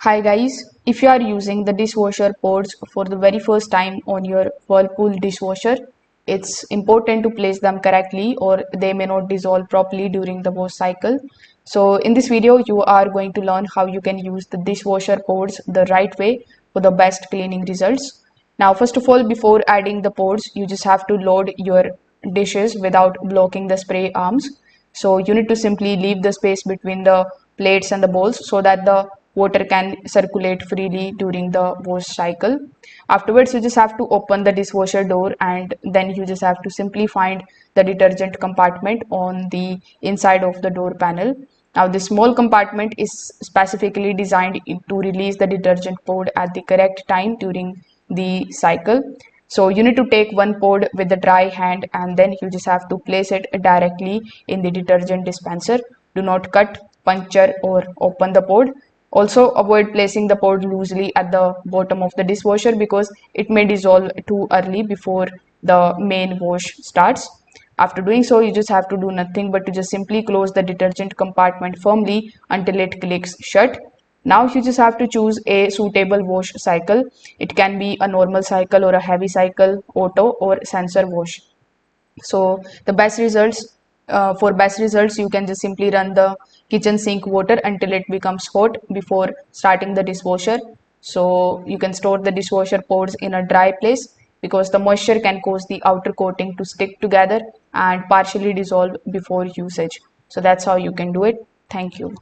Hi guys, if you are using the dishwasher pods for the very first time on your Whirlpool dishwasher, it's important to place them correctly or they may not dissolve properly during the wash cycle. So in this video, you are going to learn how you can use the dishwasher pods the right way for the best cleaning results. Now, first of all, before adding the pods, you just have to load your dishes without blocking the spray arms. So you need to simply leave the space between the plates and the bowls so that the water can circulate freely during the wash cycle. Afterwards, you just have to open the dishwasher door and then you just have to simply find the detergent compartment on the inside of the door panel. Now, this small compartment is specifically designed to release the detergent pod at the correct time during the cycle. So you need to take one pod with the dry hand and then you just have to place it directly in the detergent dispenser. Do not cut, puncture or open the pod. Also avoid placing the pod loosely at the bottom of the dishwasher because it may dissolve too early before the main wash starts. After doing so, you just have to do nothing but to just simply close the detergent compartment firmly until it clicks shut. Now you just have to choose a suitable wash cycle. It can be a normal cycle or a heavy cycle, auto or sensor wash. So the best results for best results, you can just simply run the kitchen sink water until it becomes hot before starting the dishwasher. So you can store the dishwasher pods in a dry place because the moisture can cause the outer coating to stick together and partially dissolve before usage. So that's how you can do it. Thank you.